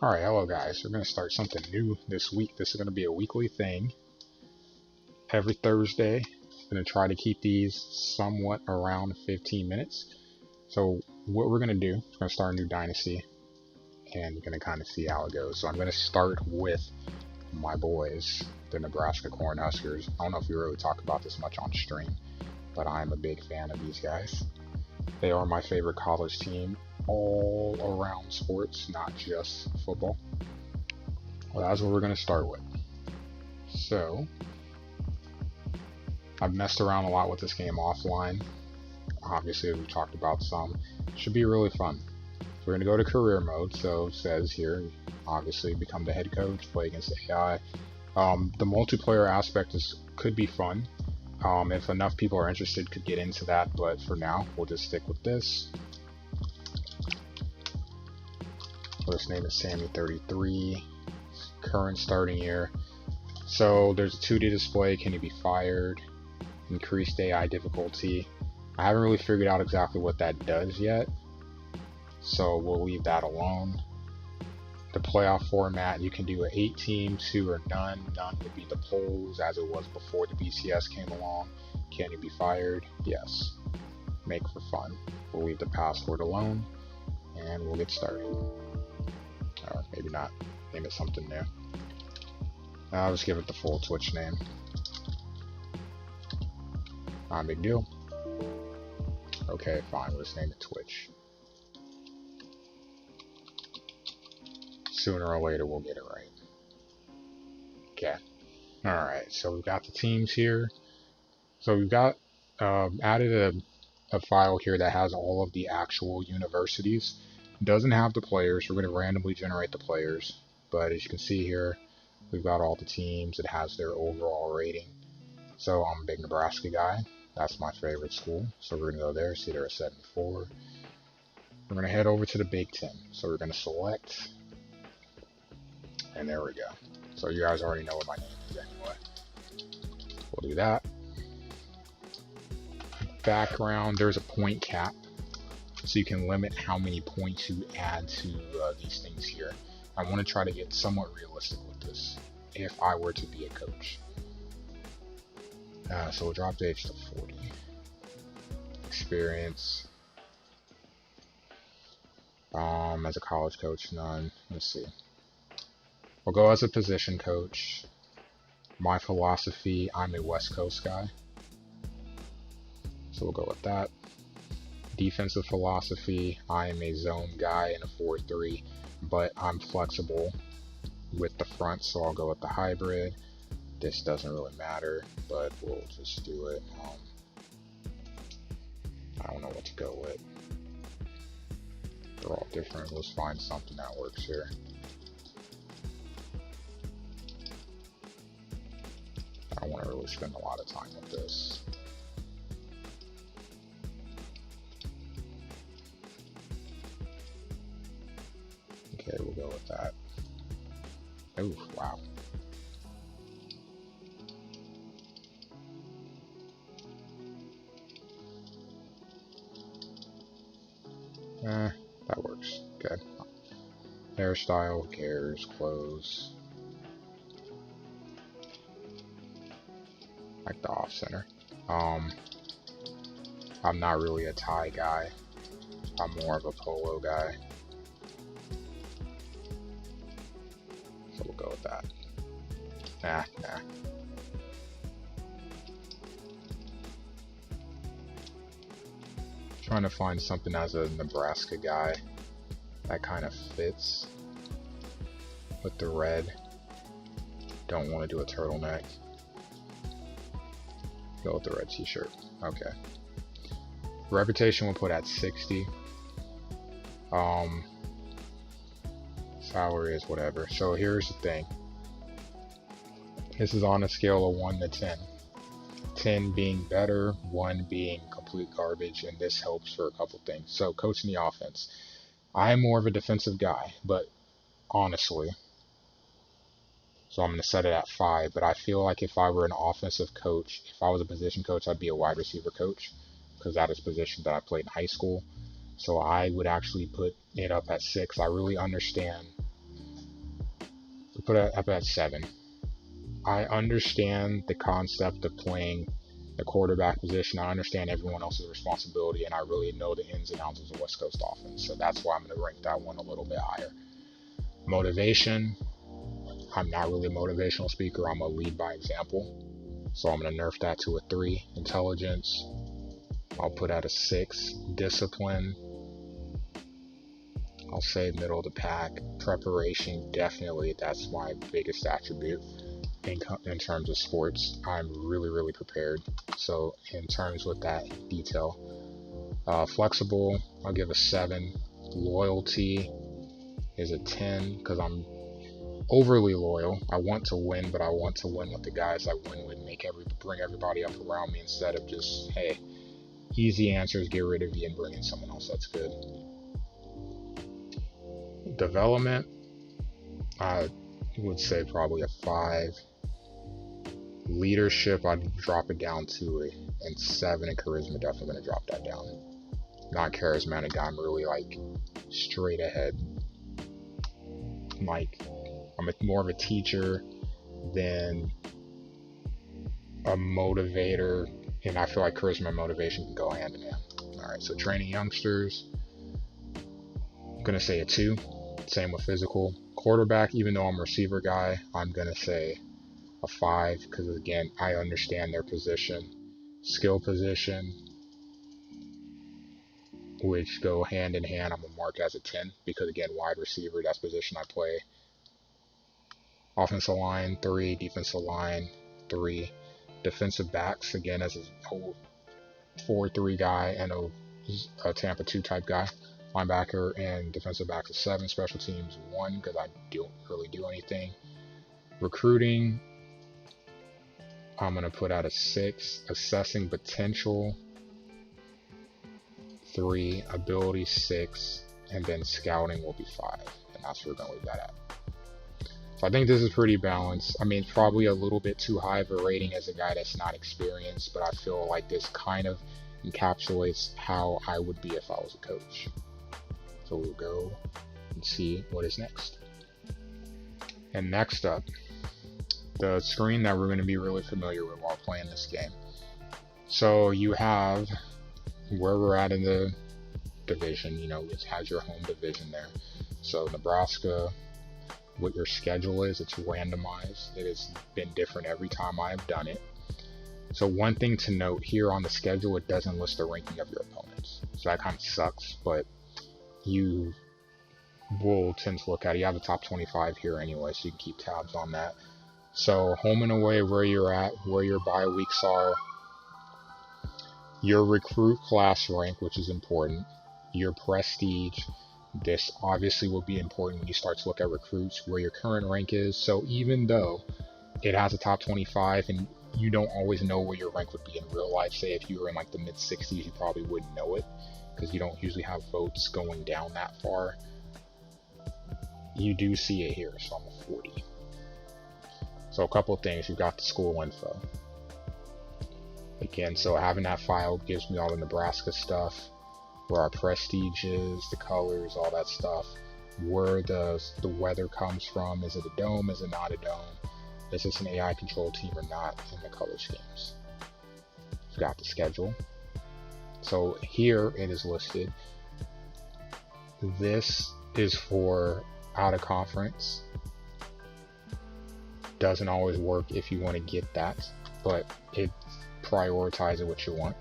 Alright, hello guys. We're going to start something new this week. This is going to be a weekly thing. Every Thursday, I'm going to try to keep these somewhat around 15 minutes. So what we're going to do, we're going to start a new dynasty, and you're going to kind of see how it goes. So I'm going to start with my boys, the Nebraska Cornhuskers. I don't know if we really talk about this much on stream, but I'm a big fan of these guys. They are my favorite college team all around sports, not just football. Well, that's what we're going to start with. So, I've messed around a lot with this game offline. Obviously, we've talked about some. It should be really fun. We're going to go to career mode. So, it says here, obviously, become the head coach, play against AI. The multiplayer aspect could be fun. If enough people are interested, could get into that. But for now, we'll just stick with this. First name is Sammy33. Current starting year. So there's a 2D display. Can you be fired? Increased AI difficulty. I haven't really figured out exactly what that does yet, so we'll leave that alone. The playoff format, you can do an 8-team, 2 or none. None would be the polls as it was before the BCS came along. Can you be fired? Yes. Make for fun. We'll leave the password alone, and we'll get started. Or maybe not. Name it something new. I'll just give it the full Twitch name. Not a big deal. Okay, fine. We'll just name it Twitch. Sooner or later, we'll get it right. Okay. Alright, so we've got the teams here. So we've got added a file here that has all of the actual universities. It doesn't have the players. We're going to randomly generate the players. But as you can see here, we've got all the teams. It has their overall rating. So I'm a big Nebraska guy. That's my favorite school. So we're going to go there. See, they're at 74. We're going to head over to the Big Ten. So we're going to select. And there we go. So you guys already know what my name is anyway. We'll do that. Background, there's a point cap. So you can limit how many points you add to these things here. I want to try to get somewhat realistic with this if I were to be a coach. So we'll drop the age to 40. Experience. As a college coach, none. Let's see. We'll go as a position coach. My philosophy, I'm a West Coast guy. So we'll go with that. Defensive philosophy, I am a zone guy in a 4-3, but I'm flexible with the front, so I'll go with the hybrid. This doesn't really matter, but we'll just do it. I don't know what to go with. They're all different. Let's find something that works here. I don't want to really spend a lot of time with this. Okay, we'll go with that. Oh, wow. That works. Good. Hairstyle, who cares? Clothes. Like the off center. I'm not really a tie guy. I'm more of a polo guy. So we'll go with that. Nah. Trying to find something as a Nebraska guy that kind of fits with the red. Don't want to do a turtleneck. Go with the red t-shirt. Okay. Reputation we'll put at 60. Salary is whatever. So here's the thing. This is on a scale of 1 to 10. 10 being better, 1 being complete garbage, and this helps for a couple things. So coaching the offense. I'm more of a defensive guy, but honestly, so I'm going to set it at 5, but I feel like if I were an offensive coach, if I was a position coach, I'd be a wide receiver coach, because that is a position that I played in high school. So I would actually put it up at 6. I really understand I put at 7. I understand the concept of playing the quarterback position. I understand everyone else's responsibility, and I really know the ins and outs of the West Coast offense. So that's why I'm going to rank that one a little bit higher. Motivation. I'm not really a motivational speaker. I'm a lead by example. So I'm going to nerf that to a 3. Intelligence, I'll put at a 6. Discipline, I'll say middle of the pack. Preparation, definitely, that's my biggest attribute in terms of sports. I'm really, really prepared. So in terms with that detail, flexible, I'll give a 7. Loyalty is a 10 because I'm overly loyal. I want to win, but I want to win with the guys I win with, bring everybody up around me instead of just, hey, easy answers, get rid of you and bring in someone else. That's good. Development, I would say probably a 5. Leadership, I'd drop it down to a 7, and charisma, definitely gonna drop that down. Not charismatic guy, I'm really like straight ahead. Like, I'm more of a teacher than a motivator, and I feel like charisma and motivation can go hand in hand. Alright, so training youngsters, I'm gonna say a 2. Same with physical. Quarterback, even though I'm a receiver guy, I'm gonna say a 5 because again, I understand their position. Skill position, which go hand in hand, I'm gonna mark as a 10 because again, wide receiver, that's position I play. Offensive line 3, defensive line 3, defensive backs again as a 4-3 guy and a Tampa 2 type guy. Linebacker and defensive backs a 7. Special teams 1 because I don't really do anything. Recruiting, I'm gonna put out a 6. Assessing potential 3. Ability 6, and then scouting will be 5, and that's where we're gonna leave that at. So I think this is pretty balanced. I mean, probably a little bit too high of a rating as a guy that's not experienced, but I feel like this kind of encapsulates how I would be if I was a coach. So we'll go and see what is next. And next up, the screen that we're going to be really familiar with while playing this game. So you have where we're at in the division, you know, it has your home division there. So Nebraska, what your schedule is, it's randomized. It has been different every time I've done it. So one thing to note here on the schedule, it doesn't list the ranking of your opponents. So that kind of sucks, but you will tend to look at it. You have the top 25 here anyway, so you can keep tabs on that. So home and away, where you're at, where your bye weeks are, your recruit class rank, which is important, your prestige. This obviously will be important when you start to look at recruits, where your current rank is. So even though it has a top 25 and you don't always know where your rank would be in real life, say if you were in like the mid 60s, you probably wouldn't know it because you don't usually have votes going down that far. You do see it here, so I'm a 40. So a couple of things, you've got the school info. Again, so having that file gives me all the Nebraska stuff, where our prestige is, the colors, all that stuff, where the weather comes from. Is it a dome? Is it not a dome? Is this an AI controlled team or not in the color schemes? We've got the schedule. So here it is listed. This is for out of conference. Doesn't always work if you want to get that, but it prioritizes what you want.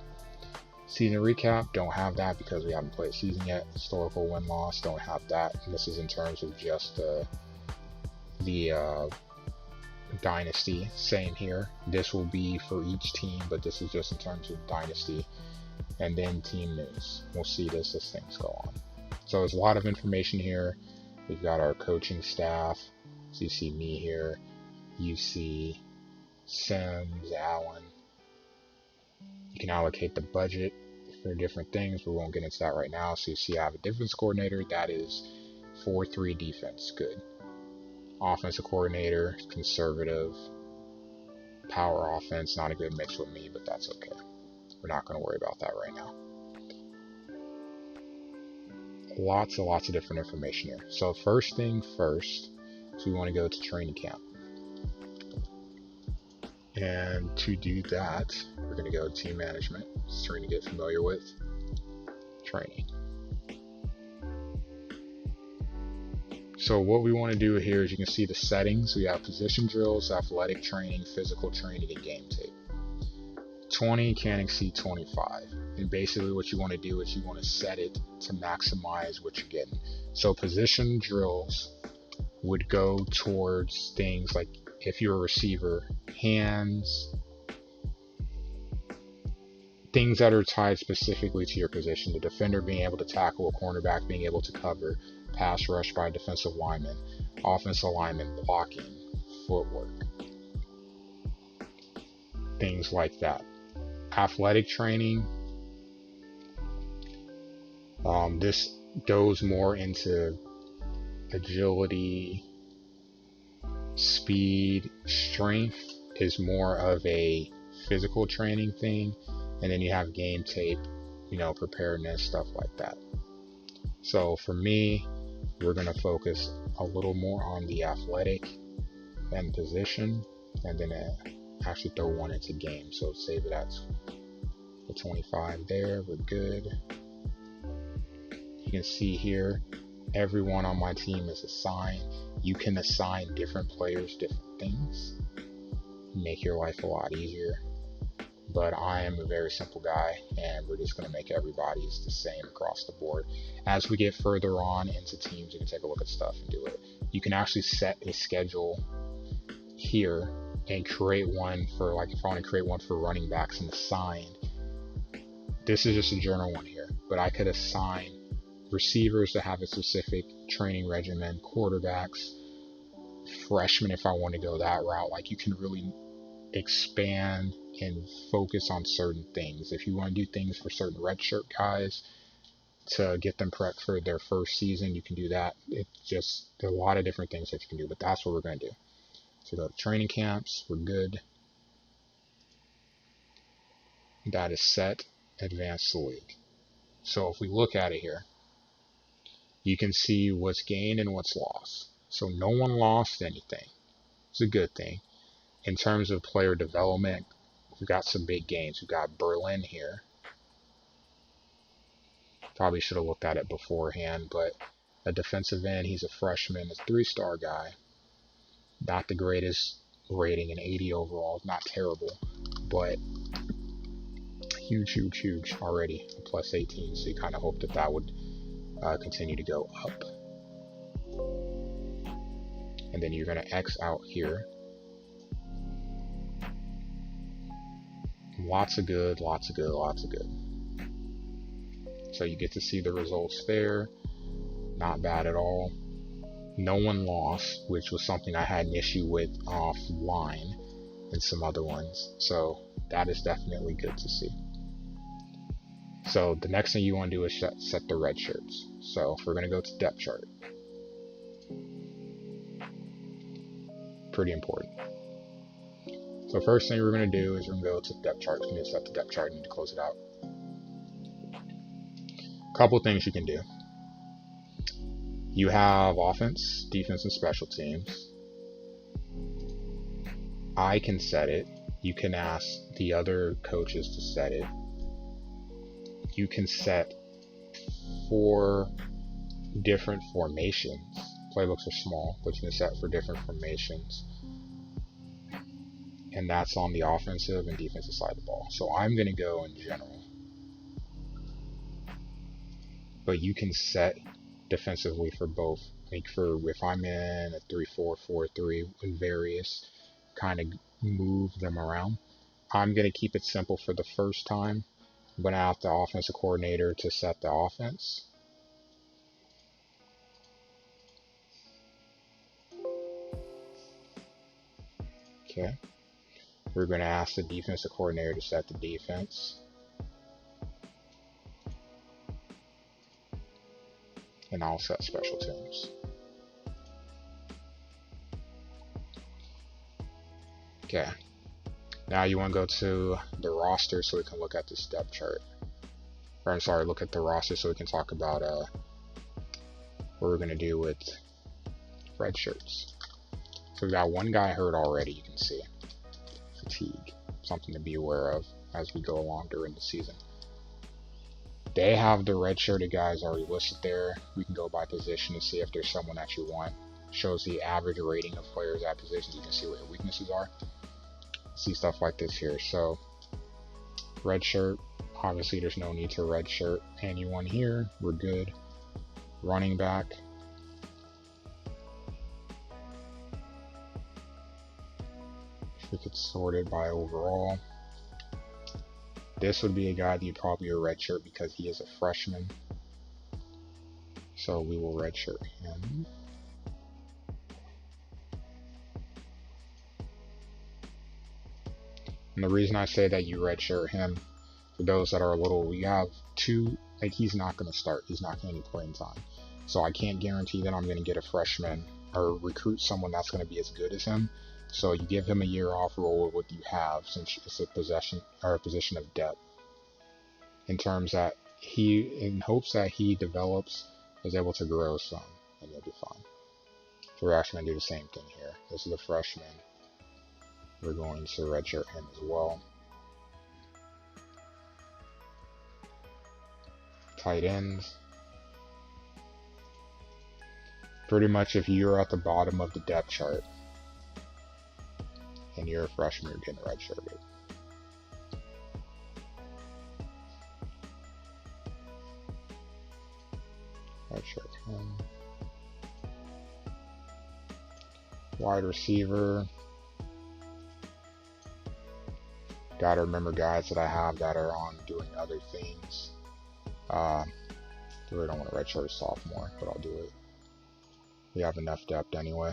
Season recap, don't have that because we haven't played season yet. Historical win-loss, don't have that. And this is in terms of just the dynasty. Same here. This will be for each team, but this is just in terms of dynasty. And then team news. We'll see this as things go on. So there's a lot of information here. We've got our coaching staff. So you see me here. You see Sims, Allen. You can allocate the budget for different things. We won't get into that right now. So you see I have a defense coordinator. That is 4-3 defense. Good. Offensive coordinator, conservative. Power offense, not a good mix with me, but that's okay. We're not going to worry about that right now. Lots and lots of different information here. So first thing first, So we want to go to training camp. And to do that, we're going to go to team management. Just trying to get familiar with training. So what we want to do here is you can see the settings. We have position drills, athletic training, physical training, and game tape. 20 can't exceed 25. And basically what you want to do is you want to set it to maximize what you're getting. So position drills would go towards things like, if you're a receiver, hands, things that are tied specifically to your position. The defender being able to tackle, a cornerback being able to cover, pass rush by a defensive lineman, offensive lineman blocking, footwork, things like that. Athletic training, this goes more into agility, speed. Strength is more of a physical training thing, and then you have game tape, preparedness, stuff like that. So for me, we're going to focus a little more on the athletic and position, and then actually throw one into game. So save it at the 25 there. We're good. You can see here, everyone on my team is assigned. You can assign different players different things, make your life a lot easier. But I am a very simple guy, and we're just going to make everybody's the same across the board. As we get further on into teams, you can take a look at stuff and do it. You can actually set a schedule here and create one for, like, if I want to create one for running backs and assigned. This is just a general one here, but I could assign receivers that have a specific training regimen, quarterbacks, freshmen if I want to go that route. Like, you can really expand and focus on certain things. If you want to do things for certain redshirt guys to get them prepped for their first season, you can do that. It's just, there are a lot of different things that you can do, but that's what we're going to do. So go to training camps, we're good. That is set. Advance the league. So if we look at it here, you can see what's gained and what's lost. So no one lost anything. It's a good thing. In terms of player development, we've got some big games. We've got Berlin here. Probably should have looked at it beforehand, but a defensive end, he's a freshman, a 3-star guy. Not the greatest rating, an 80 overall, not terrible, but huge already, a plus 18. So you kind of hope that that would continue to go up. And then you're going to X out here. Lots of good. So you get to see the results there. Not bad at all. No one lost, which was something I had an issue with offline and some other ones. So that is definitely good to see. So the next thing you want to do is set the red shirts. So if we're going to go to depth chart. Pretty important. So first thing we're going to do is we're going to go to the depth chart. We need to set the depth chart. We need to close it out. Couple things you can do. You have offense, defense, and special teams. I can set it. You can ask the other coaches to set it. You can set 4 different formations. Playbooks are small, but you can set for different formations. And that's on the offensive and defensive side of the ball. So I'm going to go in general. But you can set defensively for both. Like for if I'm in a 3-4, 4-3 with various, kind of move them around. I'm going to keep it simple for the first time. I'm going to ask the offensive coordinator to set the offense. Okay. We're going to ask the defensive coordinator to set the defense. And I'll set special teams. Okay. Now you want to go to the roster so we can look at this depth chart. Or I'm sorry, look at the roster so we can talk about what we're going to do with red shirts. So we got one guy hurt already, you can see. Fatigue. Something to be aware of as we go along during the season. They have the red-shirted guys already listed there. We can go by position and see if there's someone that you want. Shows the average rating of players at positions. You can see what your weaknesses are. See stuff like this here. So, red shirt. Obviously, there's no need to red shirt anyone here. We're good. Running back. If it's sorted by overall. This would be a guy that you'd probably a red shirt because he is a freshman. So we will red shirt him. And the reason I say that you redshirt him, for those that are a little, we have two, like he's not going to start. He's not getting any playing time. So I can't guarantee that I'm going to get a freshman or recruit someone that's going to be as good as him. So you give him a year off, roll with what you have, since it's a possession or a position of depth. In terms that in hopes that he develops, is able to grow some, and you'll be fine. So we're actually going to do the same thing here. This is a freshman. We're going to redshirt him as well. Tight ends. Pretty much if you're at the bottom of the depth chart and you're a freshman, you're getting redshirted. Redshirt him. Wide receiver. Gotta remember guys that I have that are on doing other things. I really don't want to redshirt sophomore, but I'll do it. We have enough depth anyway.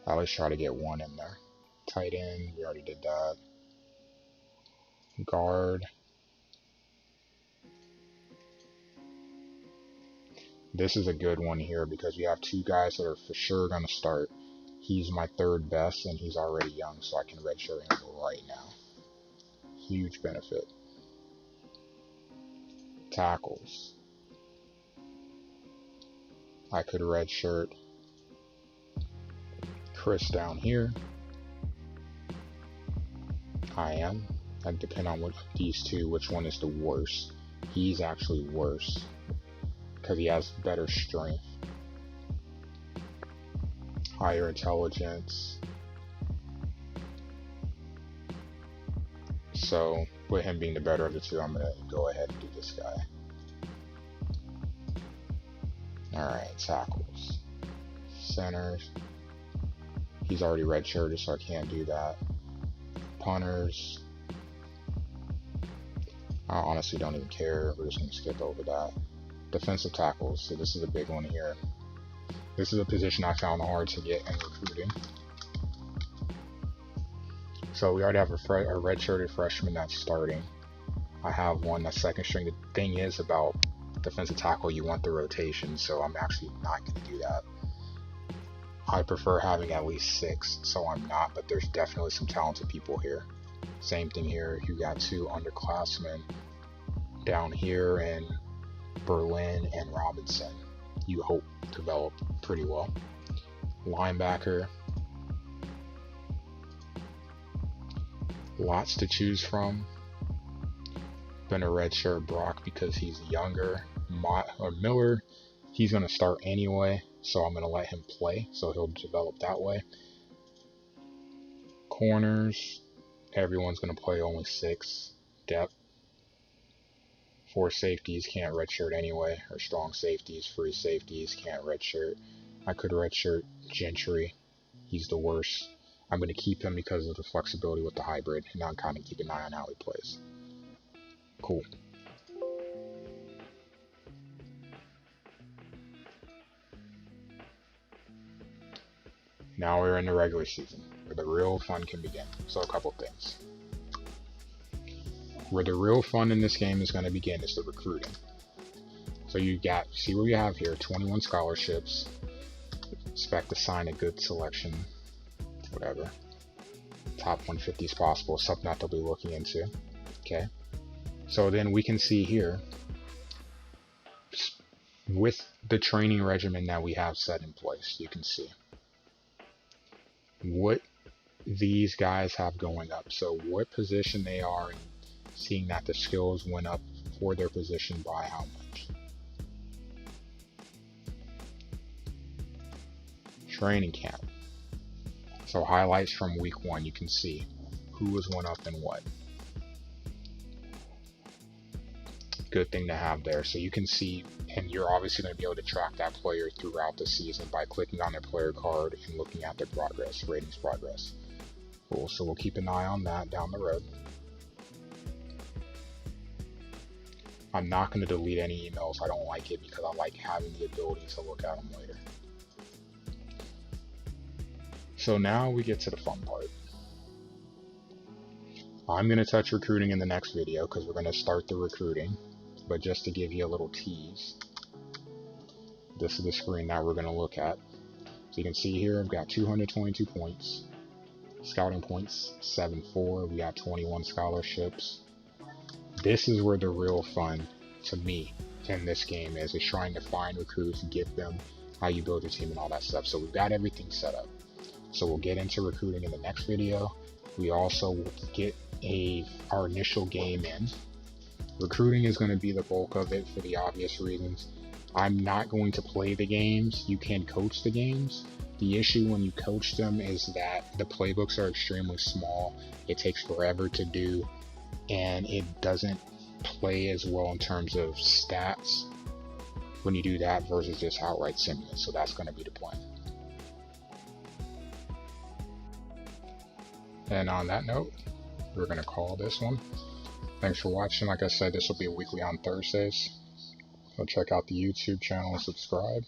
I always try to get one in there. Tight end, we already did that. Guard. This is a good one here because we have two guys that are for sure going to start. He's my third best and he's already young, so I can redshirt him right now. Huge benefit. Tackles. I could redshirt Chris down here. I am. That depends on these two, which one is the worst. He's actually worse because he has better strength, higher intelligence. So with him being the better of the two, I'm going to go ahead and do this guy. Alright, tackles. Centers. He's already redshirted, so I can't do that. Punters. I honestly don't even care. We're just going to skip over that. Defensive tackles. So this is a big one here. This is a position I found hard to get in recruiting. So we already have a redshirted freshman that's starting. I have one that's second string. The thing is about defensive tackle, you want the rotation, so I'm actually not going to do that. I prefer having at least 6, so I'm not, but there's definitely some talented people here. Same thing here. You got 2 underclassmen down here in Berlin and Robinson. You hope develop pretty well. Linebacker. Lots to choose from. Gonna redshirt Brock because he's younger. Miller, he's gonna start anyway, so I'm gonna let him play, so he'll develop that way. Corners, everyone's gonna play only 6. Depth. 4 safeties can't redshirt anyway, or strong safeties, free safeties can't redshirt. I could redshirt Gentry. He's the worst. I'm going to keep him because of the flexibility with the hybrid, and now I'm kind of keeping an eye on how he plays. Cool. Now we're in the regular season, where the real fun can begin. So a couple things. Where the real fun in this game is going to begin is the recruiting. So you see what we have here, 21 scholarships. Expect to sign a good selection. Whatever. Top 150 is possible, something that they'll be looking into. Okay. So then we can see here, with the training regimen that we have set in place, you can see what these guys have going up. So what position they are and seeing that the skills went up for their position by how much. Training camp. So highlights from week 1, you can see who was went up and what. Good thing to have there. So you can see, and you're obviously going to be able to track that player throughout the season by clicking on their player card and looking at their progress, ratings progress. Cool, so we'll keep an eye on that down the road. I'm not going to delete any emails. I don't like it because I like having the ability to look at them later. So now we get to the fun part. I'm going to touch recruiting in the next video because we're going to start the recruiting. But just to give you a little tease, this is the screen that we're going to look at. So you can see here, I've got 222 points, scouting points, 7.4. We got 21 scholarships. This is where the real fun, to me, in this game is trying to find recruits, get them, how you build your team and all that stuff. So we've got everything set up. So we'll get into recruiting in the next video. We also will get our initial game in. Recruiting is going to be the bulk of it for the obvious reasons. I'm not going to play the games. You can coach the games. The issue when you coach them is that the playbooks are extremely small. It takes forever to do, and it doesn't play as well in terms of stats when you do that versus just outright simulate. So that's going to be the plan. And on that note, we're going to call this one. Thanks for watching. Like I said, this will be weekly on Thursdays. So check out the YouTube channel and subscribe.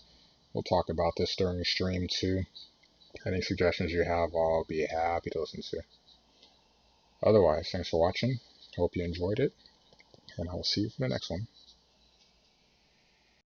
We'll talk about this during the stream too. Any suggestions you have, I'll be happy to listen to. Otherwise, thanks for watching. Hope you enjoyed it, and I will see you for the next one.